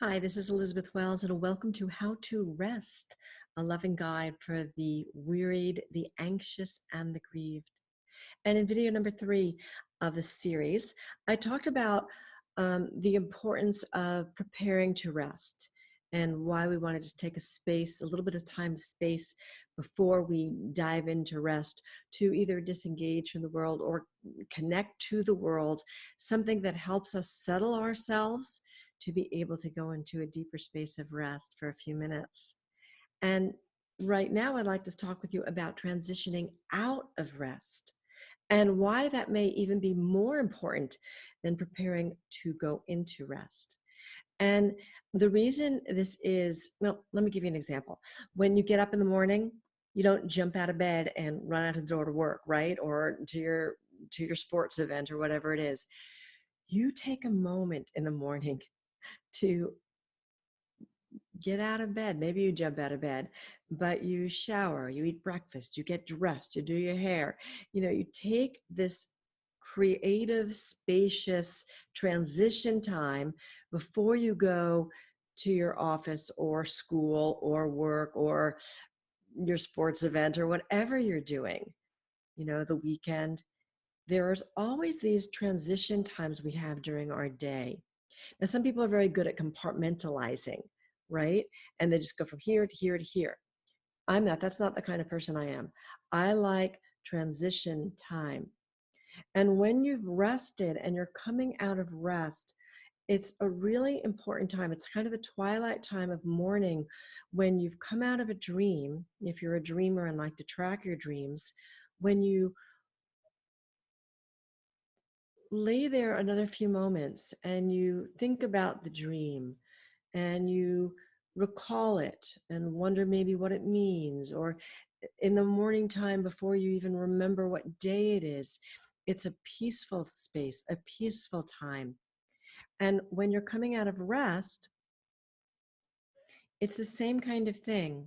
Hi, this is Elizabeth Wells, and welcome to How to Rest, a loving guide for the wearied, the anxious, and the grieved. And in video number 3 of the series, I talked about the importance of preparing to rest and why we want to just take a little bit of time, space before we dive into rest to either disengage from the world or connect to the world, something that helps us settle ourselves to be able to go into a deeper space of rest for a few minutes. And right now, I'd like to talk with you about transitioning out of rest and why that may even be more important than preparing to go into rest. And the reason this is, well, let me give you an example. When you get up in the morning, you don't jump out of bed and run out the door to work, right? Or to your sports event or whatever it is. You take a moment in the morning to get out of bed. Maybe you jump out of bed, but you shower, you eat breakfast, you get dressed, you do your hair. You take this creative, spacious transition time before you go to your office or school or work or your sports event or whatever you're doing, the weekend. There's always these transition times we have during our day. Now, some people are very good at compartmentalizing, right? And they just go from here to here to here. I'm not. That's not the kind of person I am. I like transition time. And when you've rested and you're coming out of rest, it's a really important time. It's kind of the twilight time of morning when you've come out of a dream. If you're a dreamer and like to track your dreams, when you lay there another few moments and you think about the dream and you recall it and wonder maybe what it means, or in the morning time before you even remember what day it is, it's a peaceful space, a peaceful time. And when you're coming out of rest, it's the same kind of thing.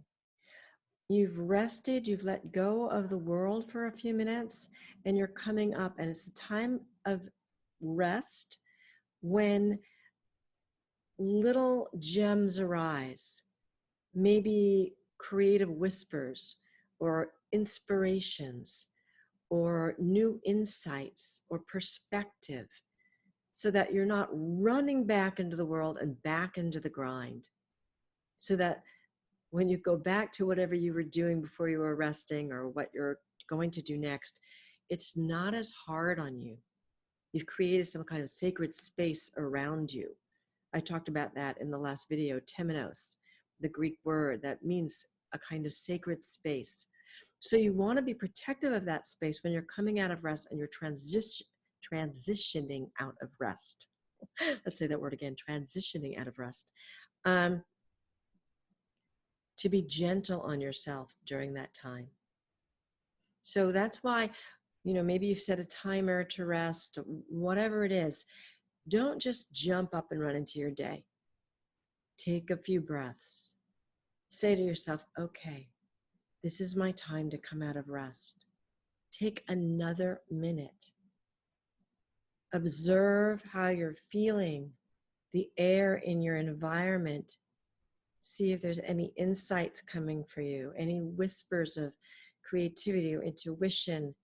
You've rested, you've let go of the world for a few minutes, and you're coming up, and it's the time of rest when little gems arise, maybe creative whispers or inspirations or new insights or perspective, so that you're not running back into the world and back into the grind. So that when you go back to whatever you were doing before you were resting or what you're going to do next, it's not as hard on you. You've created some kind of sacred space around you. I talked about that in the last video, temenos, the Greek word that means a kind of sacred space. So you want to be protective of that space when you're coming out of rest and you're transitioning out of rest. Let's say that word again, transitioning out of rest. To be gentle on yourself during that time. So that's why, maybe you've set a timer to rest, whatever it is. Don't just jump up and run into your day. Take a few breaths. Say to yourself, okay, this is my time to come out of rest. Take another minute. Observe how you're feeling, the air in your environment. See if there's any insights coming for you, any whispers of creativity or intuition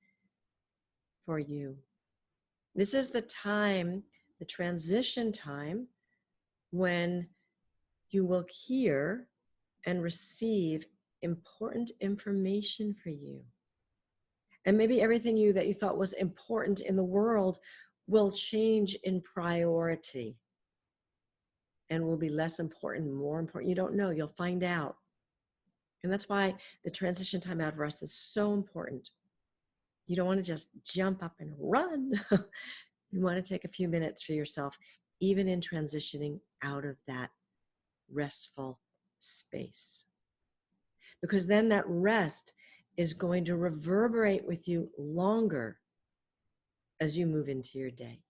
for you. This is the time, the transition time, when you will hear and receive important information for you. And maybe everything that you thought was important in the world will change in priority and will be less important, more important. You don't know. You'll find out. And that's why the transition time out of rest is so important. You don't want to just jump up and run. You want to take a few minutes for yourself, even in transitioning out of that restful space. Because then that rest is going to reverberate with you longer as you move into your day.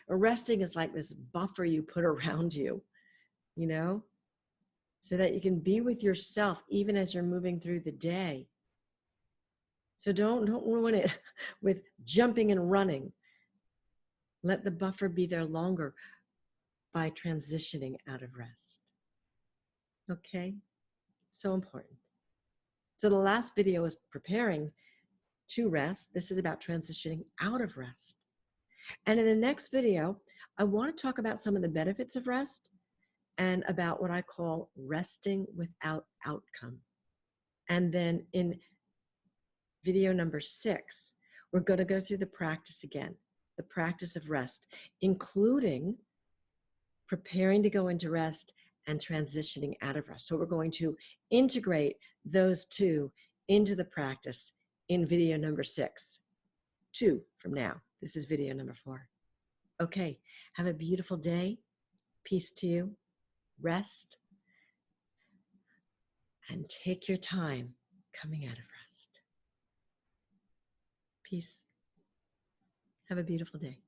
Resting is like this buffer you put around you, so that you can be with yourself even as you're moving through the day. So don't ruin it with jumping and running. Let the buffer be there longer. by transitioning out of rest. Okay? So important. So the last video is preparing to rest. This is about transitioning out of rest. And in the next video, I want to talk about some of the benefits of rest and about what I call resting without outcome. And then in video number 6, we're going to go through the practice again, the practice of rest, including preparing to go into rest and transitioning out of rest. So we're going to integrate those two into the practice in video number 6, 2 from now. This is video number 4. Okay, have a beautiful day. Peace to you. Rest and take your time coming out of rest. Peace. Have a beautiful day.